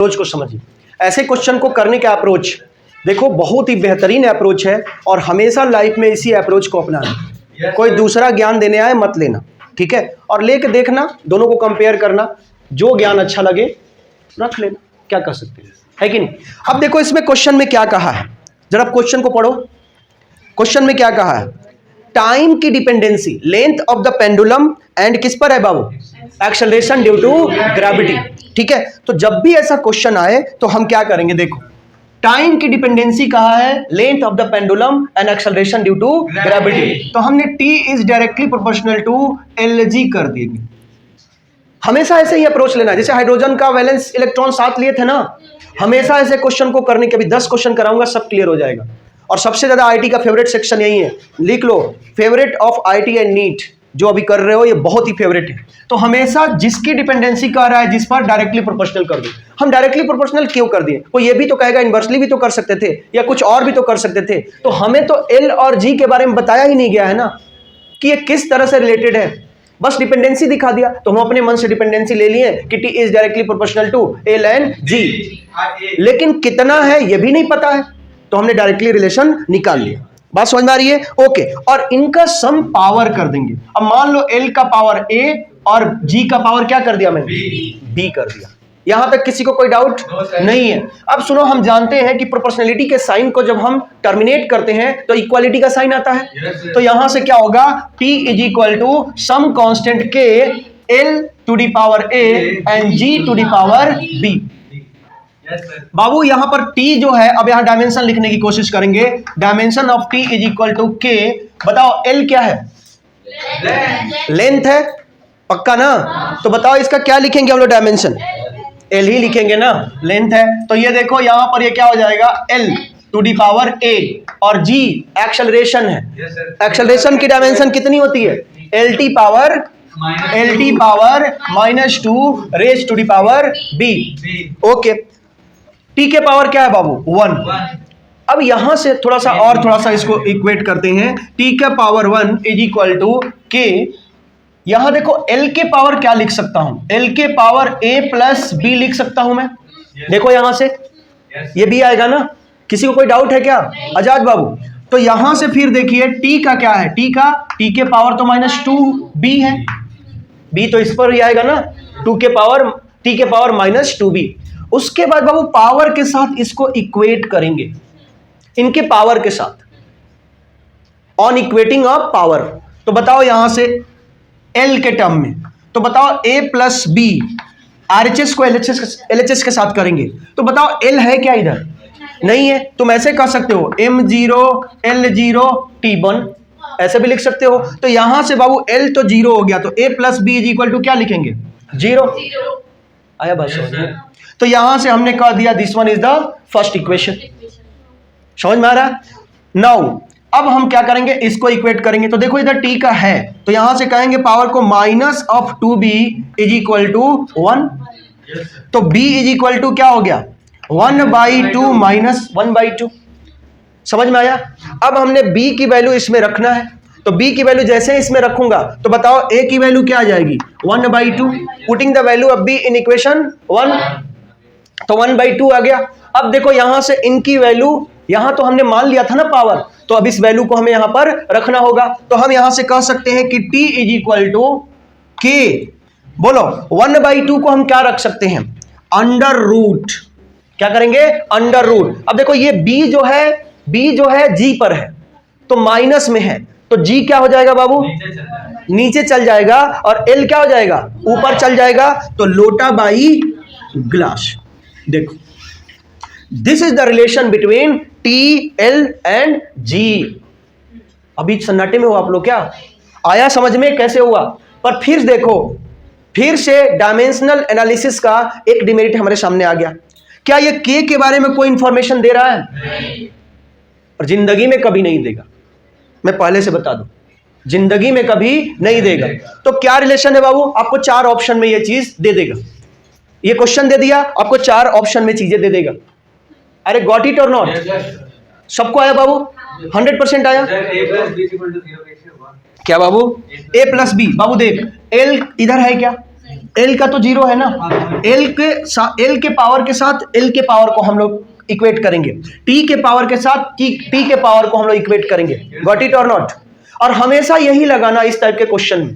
Approach को समझिए। ऐसे क्वेश्चन को करने का अप्रोच देखो बहुत ही बेहतरीन अप्रोच है और हमेशा लाइफ में इसी अप्रोच को अपनाना। कोई दूसरा ज्ञान देने आए मत लेना, ठीक है, और लेके देखना, दोनों को कंपेयर करना, जो ज्ञान अच्छा लगे रख लेना, क्या कर सकते हैं, है कि नहीं। अब देखो इसमें क्वेश्चन में क्या कहा है, जरा क्वेश्चन को पढ़ो। क्वेश्चन में क्या कहा है, टाइम की dependency, length of the pendulum and किस पर है बाबू, एक्सेलरेशन ड्यू टू ग्रेविटी, ठीक है। तो जब भी ऐसा क्वेश्चन आए तो हम क्या करेंगे, देखो टाइम की डिपेंडेंसी कहा है, length of the pendulum and acceleration due to gravity, तो हमने T is directly proportional to LG कर देंगे। हमेशा ऐसे ही अप्रोच लेना है, जैसे हाइड्रोजन का वैलेंस इलेक्ट्रॉन साथ लिए थे ना, हमेशा ऐसे क्वेश्चन को करने के, अभी 10 क्वेश्चन कराऊंगा, सब क्लियर हो जाएगा। और सबसे ज्यादा आईटी का फेवरेट सेक्शन यही है, लिख लो, favourite of IT and NEET, जो अभी कर रहे हो ये बहुत ही फेवरेट है। तो हमेशा जिसकी डिपेंडेंसी कह रहा है जिस पर डायरेक्टली प्रोपोर्शनल कर दो। हम डायरेक्टली प्रोपोर्शनल क्यों कर दिए, वो ये भी तो कहेगा इनवर्सली भी तो कर सकते थे या कुछ और भी तो कर सकते थे। तो हमें तो एल और जी के बारे में बताया ही नहीं गया है ना कि ये किस तरह से रिलेटेड है, बस डिपेंडेंसी दिखा दिया। तो हम अपने मन से डिपेंडेंसी ले लिए कि T is directly proportional to L and G, लेकिन कितना है ये भी नहीं पता है, तो हमने डायरेक्टली रिलेशन निकाल लिया। बात समझ में आ रही है, ओके। और इनका सम पावर कर देंगे। अब मान लो एल का पावर ए और जी का पावर क्या कर दिया मैंने, बी कर दिया। यहां तक किसी को कोई डाउट नहीं है। अब सुनो, हम जानते हैं कि प्रोपोर्शनलिटी के साइन को जब हम टर्मिनेट करते हैं तो इक्वालिटी का साइन आता है। तो यहां से क्या होगा, P is equal to some constant K L to the power A and G to the power B। बाबू यहां पर T जो है, अब यहां डायमेंशन लिखने की कोशिश करेंगे। Dimension of T is equal to K। बताओ L क्या है, लेंथ है, पक्का ना। तो बताओ इसका क्या लिखेंगे हम लोग, डायमेंशन L ही लिखेंगे ना, लेंथ है। तो ये देखो यहां पर ये क्या हो जाएगा, L to the power A और G एक्सेलरेशन है। एक्सेलरेशन की डायमेंशन कितनी होती है, LT power -2 raise to the power B, okay. T के पावर क्या है बाबू, 1। अब यहां से थोड़ा सा इसको इक्वेट करते हैं। T का power 1 is equal to K। यहां देखो L के पावर क्या लिख सकता हूं, L के पावर A प्लस B लिख सकता हूं मैं। देखो यहां से ये भी आएगा ना, किसी को कोई डाउट है क्या आजाद बाबू। तो यहां से फिर देखिए T का क्या है, T के पावर तो -2B है, B तो इस पर ही आएगा ना, T के पावर -2B। उसके बाद बाबू पावर के साथ इसको इक्वेट करेंगे, इनके पावर के साथ, ऑन इक्वेटिंग ऑफ पावर। तो बताओ यहां से L के टर्म में, तो बताओ A प्लस B, RHS को LHS के साथ करेंगे। तो बताओ L है क्या इधर, नहीं है। तुम ऐसे कर सकते हो M0 L0 T1, ऐसे भी लिख सकते हो। तो यहां से बाबू L तो 0 हो गया, तो A plus B is equal to क्या लिखेंगे, 0। आया बात समझ में। तो यहां से हमने कह दिया this one is the first equation, समझ में आ रहा है। नाउ अब हम क्या करेंगे, इसको इक्वेट करेंगे। तो देखो इधर T का है, तो यहां से कहेंगे पावर को -2B इज इक्वल टू 1। तो B इज इक्वल टू क्या हो गया, 1/2 -1/2। समझ में आया। अब हमने B की वैल्यू इसमें रखना है, तो B की वैल्यू जैसे इसमें रखूंगा तो बताओ A की वैल्यू क्या आ जाएगी, 1/2। Putting the value of B in equation 1, तो 1/2 आ गया। अब देखो यहां से इनकी वैल्यू, यहां तो हमने मान लिया था ना पावर, तो अब इस वैल्यू को हमें यहां पर रखना होगा। तो हम यहां से कह सकते हैं कि T is equal to K, बोलो 1/2 को हम क्या रख सकते हैं, अंडर रूट। क्या करेंगे, अंडर रूट। अब देखो ये B जो है G पर है, तो माइनस में है, तो G क्या हो जाएगा बाबू, नीचे चल जाएगा, और L क्या हो जाएगा, ऊपर चल जाएगा। तो लोटा बाई ग्लास। देखो this is the relation between T, L and G। अभी सन्नाटे में हो आप लोग, क्या आया समझ में, कैसे हुआ। पर फिर देखो, फिर से डायमेंशनल एनालिसिस का एक डिमेरिट हमारे सामने आ गया। क्या ये K के बारे में कोई इंफॉर्मेशन दे रहा है, और जिंदगी में कभी नहीं देगा, मैं पहले से बता दूं, जिंदगी में कभी नहीं देगा। तो क्या रिलेशन है बाबू, आपको 4 ऑप्शन में ये चीज दे देगा। ये क्वेश्चन दे दिया आपको, 4 ऑप्शन में चीजें दे देगा। अरे गॉट इट और नॉट, सबको आया बाबू, 100% आया। क्या बाबू, A प्लस B, बाबू देख L इधर है क्या, एल का तो जीरो है ना, एल के पावर के साथ एल के पावर को हम लोग इक्वेट करेंगे, टी के पावर के साथ टी के पावर को हम लोग इक्वेट करेंगे। गॉट इट और नॉट? और हमेशा यही लगाना इस टाइप के क्वेश्चन में।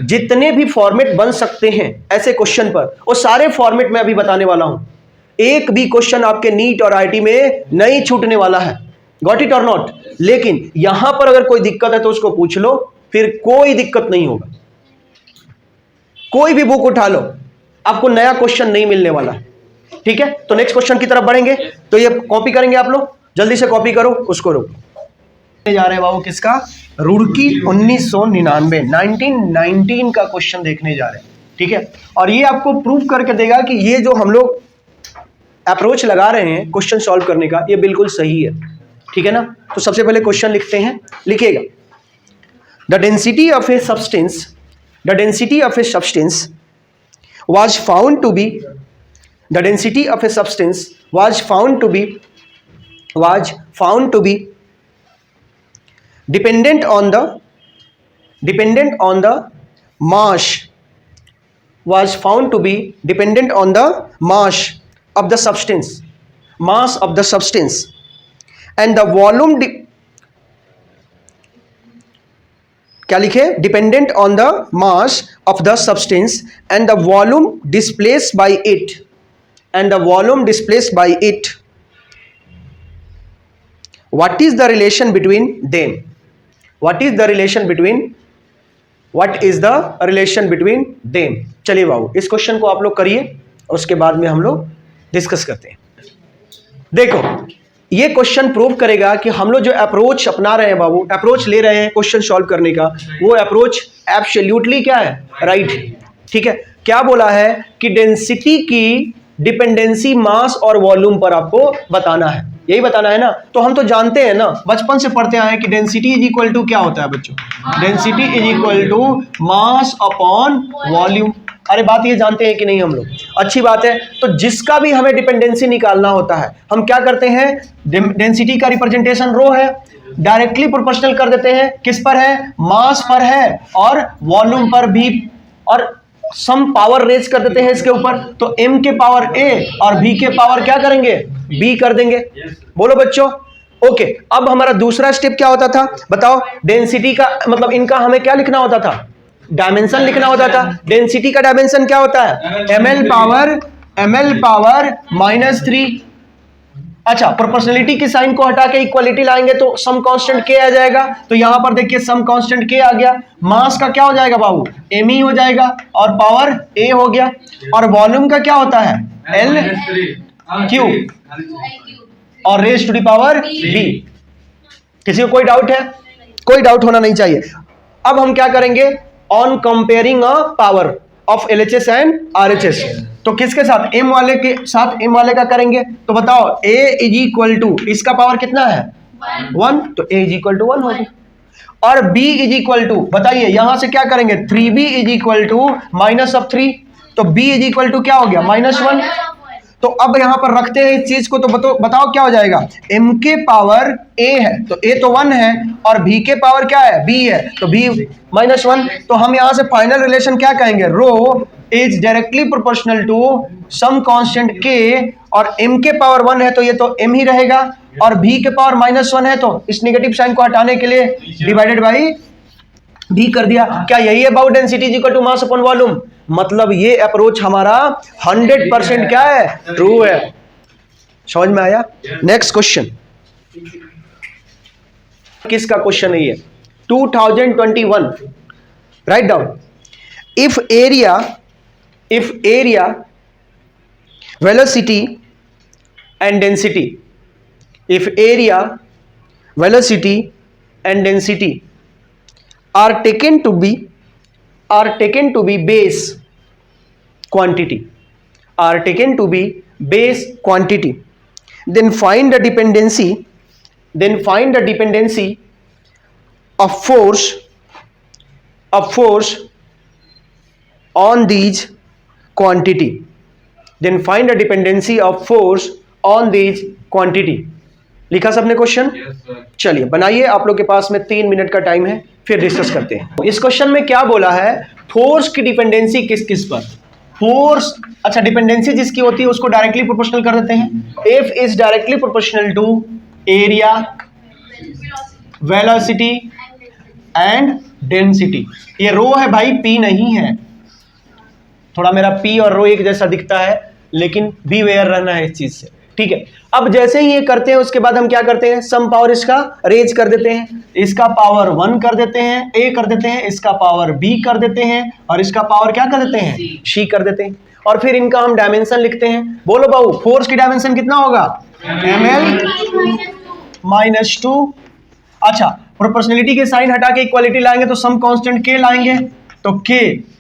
जितने भी फॉर्मेट बन सकते हैं ऐसे क्वेश्चन पर, वो सारे फॉर्मेट में अभी बताने वाला हूं। एक भी क्वेश्चन आपके नीट और आईटी में नहीं छूटने वाला है। गॉट इट और नॉट? लेकिन यहां पर अगर कोई दिक्कत है तो उसको पूछ लो, फिर कोई दिक्कत नहीं होगा। कोई भी बुक उठा लो, आपको नया क्वेश्चन नहीं मिलने वाला। ठीक है, तो नेक्स्ट क्वेश्चन की तरफ बढ़ेंगे। तो ये कॉपी करेंगे आप लोग, जल्दी से कॉपी करो, उसको रोको। जा रहे हैं बाबू किसका? रुड़की 1999 1919 का क्वेश्चन देखने जा रहे हैं। ठीक है, और ये आपको प्रूव करके देगा कि ये जो हम लोग अप्रोच लगा रहे हैं क्वेश्चन सॉल्व करने का, ये बिल्कुल सही है। ठीक है ना? तो सबसे पहले क्वेश्चन लिखते हैं, लिखिएगा। The density of a substance, the density of a substance was found to be, the density of a substance was found to be dependent on the mass, was found to be dependent on the mass of the substance, mass of the substance, and the volume क्या लिखे? Dependent on the mass of the substance and the volume displaced by it, and the volume displaced by it. What is the relation between them? What is the relation between, what is the relation between them? चलिए बाबू, इस question को आप लोग करिए, उसके बाद में हम लोग डिस्कस करते हैं। देखो, ये क्वेश्चन प्रूव करेगा कि हम लोग जो अप्रोच अपना रहे हैं बाबू, अप्रोच ले रहे हैं क्वेश्चन सॉल्व करने का, वो अप्रोच एब्सोल्युटली क्या है? राइट। ठीक है, क्या बोला है कि डेंसिटी की डिपेंडेंसी मास और वॉल्यूम पर आपको बताना है, यही बताना है ना। तो हम तो जानते हैं ना, बचपन से पढ़ते आए हैं कि डेंसिटी इज इक्वल टू क्या होता है बच्चों? Density is equal to mass upon volume. अरे बात ये जानते हैं कि नहीं हम लोग? अच्छी बात है। तो जिसका भी हमें डिपेंडेंसी निकालना होता है, हम क्या करते हैं? डेंसिटी का रिप्रेजेंटेशन रो है, डायरेक्टली प्रोपोर्शनल कर देते हैं। किस पर है? मास पर है, और वॉल्यूम पर भी, और सम पावर रेज कर देते हैं इसके ऊपर। तो m के पावर a और v के पावर क्या करेंगे? b कर देंगे। बोलो बच्चों। ओके, अब हमारा दूसरा स्टेप क्या होता था बताओ? डेंसिटी का मतलब इनका हमें क्या लिखना होता था? डायमेंशन लिखना होता था। डेंसिटी का डायमेंशन क्या होता है? ml power -3। अच्छा, प्रोपोर्शनलिटी की साइन को हटा के इक्वालिटी लाएंगे तो सम कांस्टेंट k आ जाएगा। तो यहां पर देखिए सम कांस्टेंट k आ गया। मास का क्या हो जाएगा बाबू? m ही हो जाएगा, और पावर a हो गया। और वॉल्यूम का क्या होता है? l q और raise to the power b। किसी को कोई डाउट है? कोई डाउट होना नहीं चाहिए। अब हम क्या करेंगे? On comparing a power of LHS and RHS, तो किसके साथ? m वाले के साथ m वाले का करेंगे। तो बताओ, a इज इक्वल टू, इसका पावर कितना है? 1, तो a इज इक्वल टू 1 होगी। और b इज इक्वल टू, बताइए यहां से क्या करेंगे? 3b इज इक्वल टू -3, तो b इज इक्वल टू क्या हो गया? -1। तो अब यहां पर रखते हैं इस चीज को, तो बताओ क्या हो जाएगा? m के पावर a है, तो a तो 1 है, और b के पावर क्या है? b है, तो b -1। तो हम यहां से फाइनल रिलेशन क्या कहेंगे? Rho is directly proportional to some constant k, और m के पावर 1 है तो ये तो m ही रहेगा, और b के पावर -1 है तो इस नेगेटिव साइन को हटाने के लिए डिवाइडेड बाई b कर दिया। क्या यही है about density is equal to mass upon volume? मतलब ये अप्रोच हमारा 100% क्या है? ट्रू है। समझ में आया? नेक्स्ट क्वेश्चन, किसका क्वेश्चन है ये? 2021। Write down. If area velocity and density, if area, velocity and density are taken to be base quantity, then find the dependency of force on these quantity, then find the dependency of force on these quantity। लिखा सबने question? चलिए बनाइए, आप लोग के पास में 3 minute का time है, फिर डिस्कस करते हैं। इस क्वेश्चन में क्या बोला है? फोर्स की डिपेंडेंसी किस किस पर, फोर्स, अच्छा डिपेंडेंसी जिसकी होती है उसको डायरेक्टली प्रोपोर्शनल कर देते हैं। F is directly proportional to area, velocity and density. ये रो है भाई, पी नहीं है। थोड़ा मेरा पी और रो एक जैसा दिखता है, लेकिन बी वेयर रहना है इस चीज से, ठीक है। अब जैसे ही ये करते हैं उसके बाद हम क्या करते हैं, सम पावर इसका रेज कर देते हैं, इसका पावर 1 कर देते हैं, ए कर देते हैं, इसका पावर बी कर देते हैं, और इसका पावर क्या कर देते हैं, सी कर देते हैं। और फिर इनका हम डायमेंशन लिखते हैं। बोलो बाबू, फोर्स की डायमेंशन कितना होगा, ml माइनस 2। अच्छा, प्रोपोर्शनलिटी के साइन हटा के इक्वालिटी लाएंगे तो सम कांस्टेंट के लाएंगे, तो के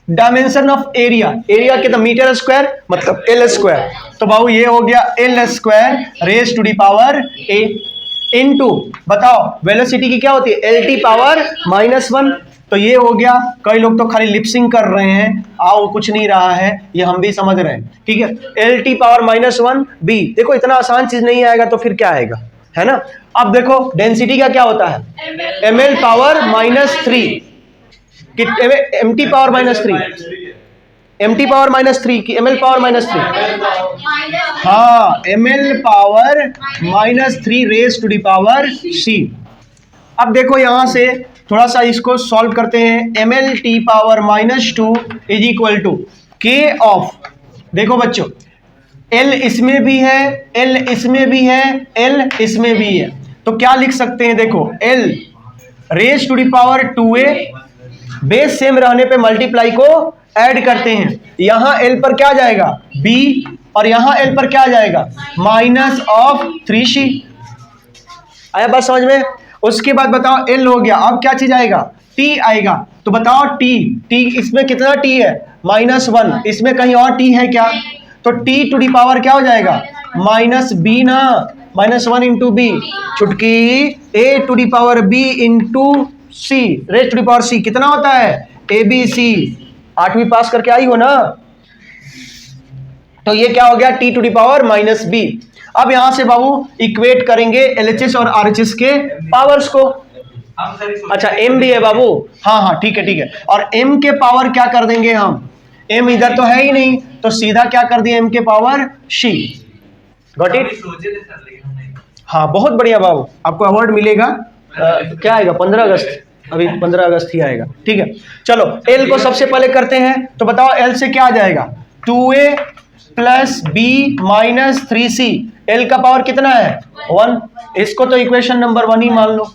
डायमेंशन ऑफ एरिया, एरिया कितना मीटर स्क्वायर मतलब एल स्क्वायर, तो बाबू ये हो गया L square raise to the power A into, बताओ वेलोसिटी की क्या होती है, एल टी पावर -1, तो ये हो गया। कई लोग तो खाली लिपसिंग कर रहे हैं, आओ कुछ नहीं रहा है, ये हम भी समझ रहे हैं, ठीक है। एल टी पावर -1 बी, देखो इतना आसान चीज नहीं आएगा तो फिर क्या आएगा, है ना। अब देखो डेंसिटी का क्या होता है, ml पावर -3 कि mt पावर -3, mt पावर -3 कि ml पावर -3, हाँ ml power -3 raise to the power c। अब देखो यहां से थोड़ा सा इसको सॉल्व करते हैं। ml t power -2 is equal to k of, देखो बच्चों L इसमें भी है, L इसमें भी है, L इसमें भी है, तो क्या लिख सकते हैं, देखो L raise to the power 2a, base same रहने पे मल्टीप्लाई को ऐड करते हैं, यहां L पर क्या जाएगा B, और यहां L पर क्या जाएगा -3c। आया बात समझ में। उसके बाद बताओ L हो गया, अब क्या चीज आएगा, T आएगा, तो बताओ T इसमें कितना T है -1, इसमें कहीं और T है क्या, तो T टू दी पावर क्या हो जाएगा -b ना, -1 इंटू बी, चुटकी a to the power b into C raise to the power c, कितना होता है ABC, 8वीं पास करके आई हो ना, तो ये क्या हो गया T to the power -b। अब यहां से बाबू इक्वेट करेंगे LHS और RHS के पावर्स को। अच्छा m भी है बाबू, हाँ हाँ ठीक है, और m के पावर क्या कर देंगे हम, m इधर तो है ही नहीं, तो सीधा क्या कर दिया m के पावर c। गॉट इट, हाँ बहुत बढ़िया बाबू, आपको अवार्ड मिलेगा। क्या आएगा 15 अगस्त, अभी 15 अगस्त ही आएगा, ठीक है। चलो L को सबसे पहले करते हैं, तो बताओ L से क्या आ जाएगा 2a plus b -3c, L का पावर कितना है 1, इसको तो इक्वेशन नंबर 1 ही मान लो,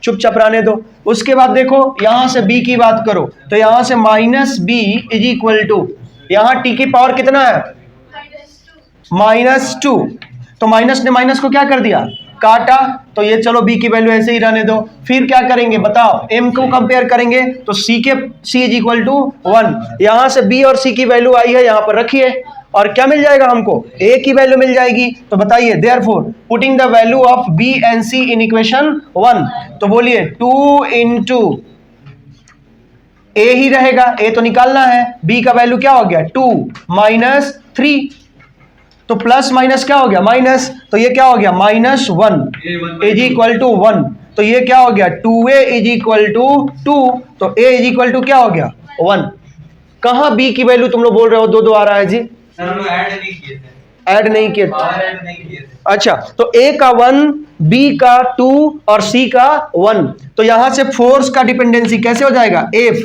चुपचाप रहने दो। उसके बाद देखो यहां से b की बात करो, तो यहां से -b इज इक्वल टू, यहां t की पावर कितना है -2, तो माइनस ने माइनस को क्या कर दिया काटा, तो ये चलो b की वैल्यू ऐसे ही रहने दो। फिर क्या करेंगे बताओ, m को कंपेयर करेंगे तो c इज इक्वल टू 1, यहां से b और c की वैल्यू आई है, यहां पर रखिए, और क्या मिल जाएगा हमको a की वैल्यू मिल जाएगी। तो बताइए therefore putting the value of b and c in equation 1, तो बोलिए 2 इंटू a ही रहेगा, a तो निकालना है, b का वैल्यू क्या हो गया 2 -3, तो प्लस माइनस क्या हो गया माइनस, तो ये क्या हो गया -1 इज इक्वल टू 1, तो ये क्या हो गया 2a इज इक्वल टू 2, तो a इज इक्वल टू क्या हो गया 1। कहां b की वैल्यू तुम लोग बोल रहे हो 2 आ रहा है जी, सर हम लोग ऐड नहीं किए थे। अच्छा तो a का 1, b का 2 और c का 1, तो यहां से फोर्स का डिपेंडेंसी कैसे हो जाएगा, F,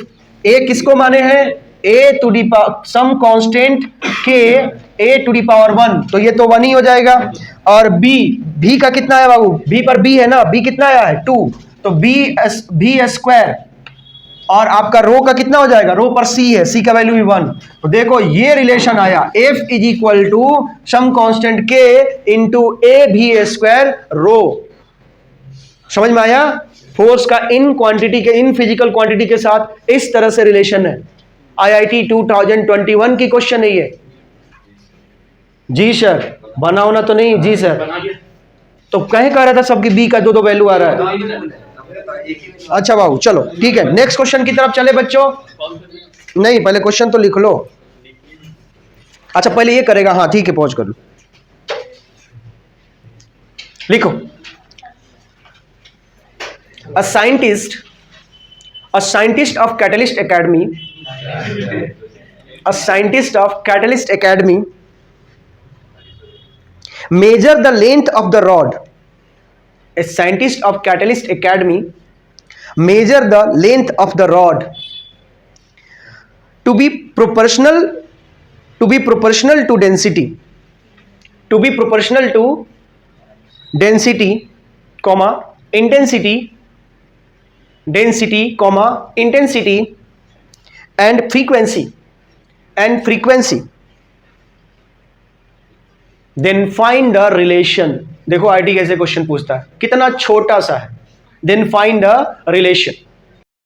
a किसको माने हैं a to the power some constant K a to the power 1, तो ये तो 1 ही हो जाएगा। और b का कितना है बाबू, b पर b है ना, b कितना आया है 2, तो b स्क्वायर, और आपका रो का कितना हो जाएगा, रो पर c है, c का वैल्यू भी 1, तो देखो ये रिलेशन आया F is equal to some constant k into a भी स्क्वायर रो। समझ में आया, फोर्स का इन क्वांटिटी के, इन फिजिकल क्वांटिटी के साथ इस तरह से रिलेशन है। IIT 2021 की क्वेश्चन है ये। जी सर बना होना तो नहीं, जी सर तो कहीं कह रहा था सबकी बी का 2 वैल्यू आ रहा है। अच्छा बाबू चलो ठीक है, नेक्स्ट क्वेश्चन की तरफ चले बच्चों, नहीं पहले क्वेश्चन तो लिख लो। अच्छा पहले ये करेगा, हाँ ठीक है पहुंच कर लो, लिखो। A scientist of Catalyst Academy A scientist of Catalyst Academy measure the length of the rod. A scientist of Catalyst Academy measure the length of the rod to be proportional to density, to be proportional to density, comma intensity, density, comma intensity and frequency, then find the relation. देखो IT कैसे question पूछता है, कितना छोटा सा है, then find the relation.